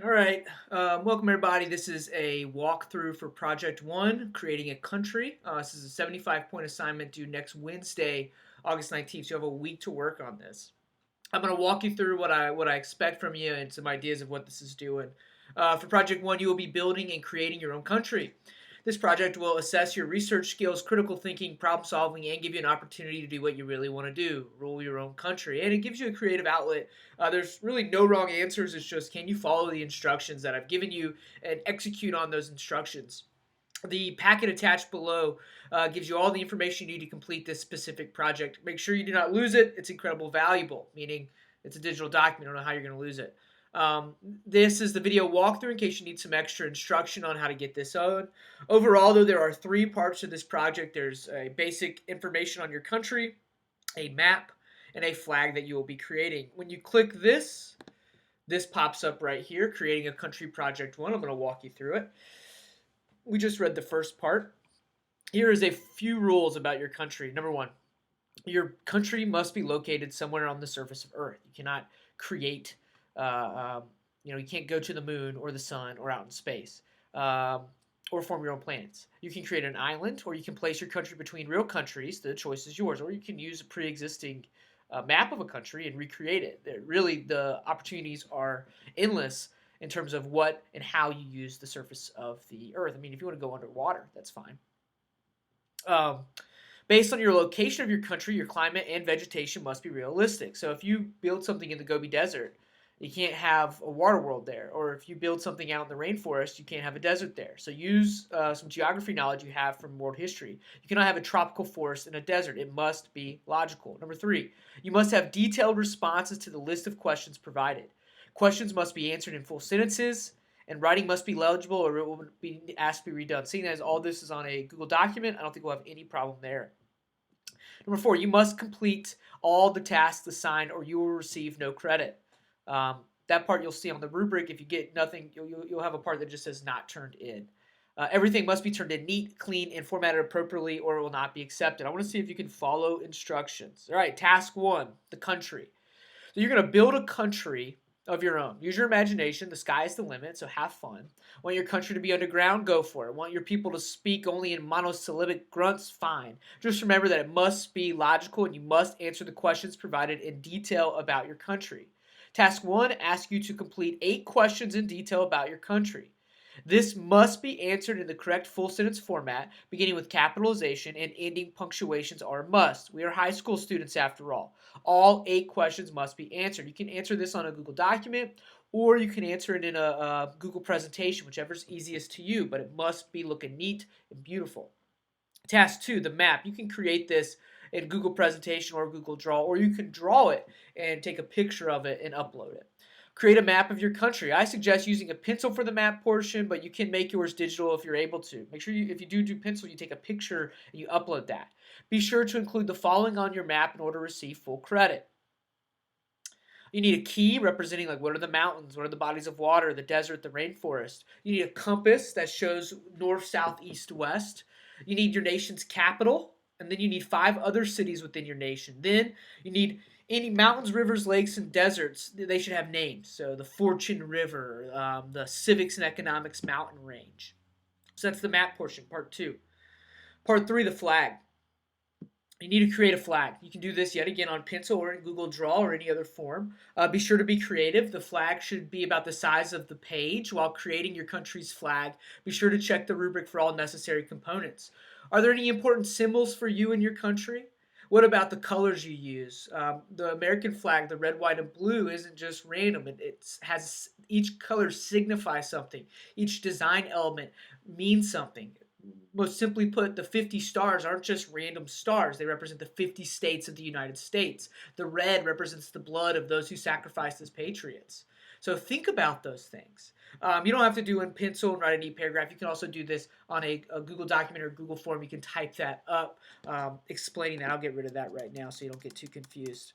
All right, welcome everybody. This is a walkthrough for Project 1, creating a country. This is a 75-point assignment due next Wednesday, August 19th. So you have a week to work on this. I'm going to walk you through what I expect from you and some ideas of what this is doing. For Project 1, you will be building and creating your own country. This project will assess your research skills, critical thinking, problem solving, and give you an opportunity to do what you really want to do, rule your own country. And it gives you a creative outlet. There's really no wrong answers. It's just, can you follow the instructions that I've given you and execute on those instructions? The packet attached below gives you all the information you need to complete this specific project. Make sure you do not lose it. It's incredibly valuable, meaning it's a digital document. I don't know how you're going to lose it. This is the video walkthrough in case you need some extra instruction on how to get this on. Overall, though, there are three parts to this project. There's a basic information on your country, a map, and a flag that you will be creating. When you click this pops up right here, creating a country project 1. I'm going to walk you through it. We just read the first part. Here is a few rules about your country. Number 1, your country must be located somewhere on the surface of Earth. You cannot create, you can't go to the moon or the sun or out in space, or form your own planets. You can create an island, or you can place your country between real countries. The choice is yours. Or you can use a pre-existing map of a country and recreate it. Really, the opportunities are endless in terms of what and how you use the surface of the Earth. I mean, if you want to go underwater, that's fine. Um, Based on your location of your country, your climate and vegetation must be realistic. So if you build something in the Gobi Desert, you can't have a water world there. Or if you build something out in the rainforest, you can't have a desert there. So use some geography knowledge you have from world history. You cannot have a tropical forest in a desert. It must be logical. Number 3, you must have detailed responses to the list of questions provided. Questions must be answered in full sentences, and writing must be legible or it will be asked to be redone. Seeing as all this is on a Google document, I don't think we'll have any problem there. Number 4, you must complete all the tasks assigned or you will receive no credit. That part you'll see on the rubric. If you get nothing, you'll have a part that just says not turned in. Everything must be turned in neat, clean, and formatted appropriately or it will not be accepted. I want to see if you can follow instructions. All right, task 1, the country. So you're going to build a country of your own. Use your imagination. The sky is the limit, so have fun. Want your country to be underground? Go for it. Want your people to speak only in monosyllabic grunts? Fine. Just remember that it must be logical and you must answer the questions provided in detail about your country. Task 1 asks you to complete 8 questions in detail about your country. This must be answered in the correct full sentence format, beginning with capitalization and ending punctuations are a must. We are high school students after all. All 8 questions must be answered. You can answer this on a Google document or you can answer it in a Google presentation, whichever is easiest to you, but it must be looking neat and beautiful. Task 2, the map. You can create this in Google presentation or Google Draw, or you can draw it and take a picture of it and upload it. Create a map of your country. I suggest using a pencil for the map portion, but you can make yours digital if you're able to. Make sure if you do pencil, you take a picture and you upload that. Be sure to include the following on your map in order to receive full credit. You need a key representing like what are the mountains, what are the bodies of water, the desert, the rainforest. You need a compass that shows north, south, east, west. You need your nation's capital, and then you need 5 other cities within your nation. Then you need any mountains, rivers, lakes, and deserts. They should have names. So the Fortune River, the Civics and Economics Mountain Range. So that's the map portion, part 2. Part 3, the flag. You need to create a flag. You can do this yet again on pencil or in Google Draw or any other form. Be sure to be creative. The flag should be about the size of the page. While creating your country's flag, be sure to check the rubric for all necessary components. Are there any important symbols for you and your country? What about the colors you use? The American flag, the red, white, and blue, isn't just random. It has each color signifies something. Each design element means something. Most simply put, the 50 stars aren't just random stars. They represent the 50 states of the United States. The red represents the blood of those who sacrificed as patriots. So think about those things. You don't have to do in pencil and write a neat paragraph. You can also do this on a Google document or Google form. You can type that up, explaining that. I'll get rid of that right now so you don't get too confused.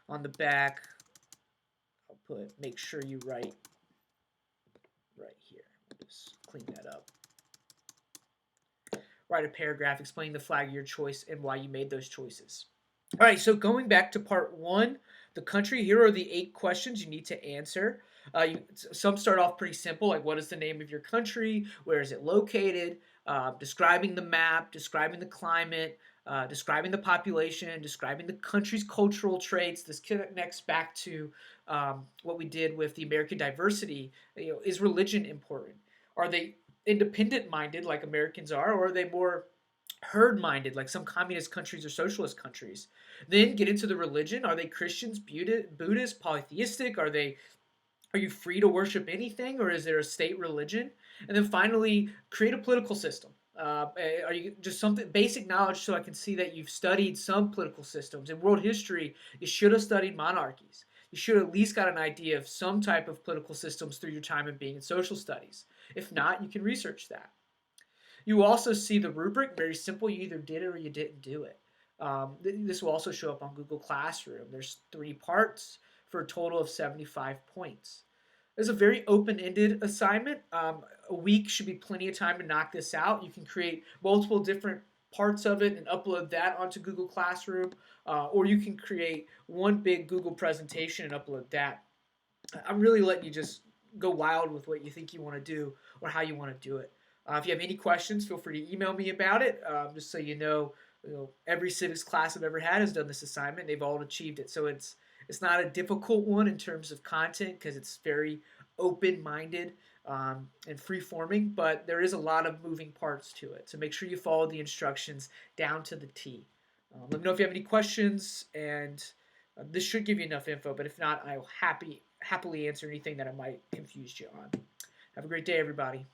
On the back, I'll put, make sure you write right here. Just clean that up. Write a paragraph explaining the flag of your choice and why you made those choices. All right, so going back to part one, the country, here are the 8 questions you need to answer. Some start off pretty simple, like what is the name of your country? Where is it located? Describing the map, describing the climate, describing the population, describing the country's cultural traits. This connects back to what we did with the American diversity. Is religion important? Are they independent minded like Americans are, or are they more herd minded like some communist countries or socialist countries? Then get into the religion. Are they Christians, Buddhist, polytheistic? Are you free to worship anything, or is there a state religion? And then finally, create a political system. Are you just something basic knowledge so I can see that you've studied some political systems in world history? You should have studied monarchies. You should have at least got an idea of some type of political systems through your time in being in social studies. If not, you can research that. You will also see the rubric, very simple. You either did it or you didn't do it. This will also show up on Google Classroom. There's 3 parts for a total of 75 points. It's a very open-ended assignment. A week should be plenty of time to knock this out. You can create multiple different parts of it and upload that onto Google Classroom, or you can create one big Google presentation and upload that. I'm really letting you just go wild with what you think you want to do or how you want to do it. If you have any questions, feel free to email me about it. Just so every civics class I've ever had has done this assignment. They've all achieved it. So it's not a difficult one in terms of content because it's very open-minded and free-forming, but there is a lot of moving parts to it. So make sure you follow the instructions down to the T. Let me know if you have any questions, and this should give you enough info, but if not, I will happily answer anything that I might confuse you on. Have a great day, everybody.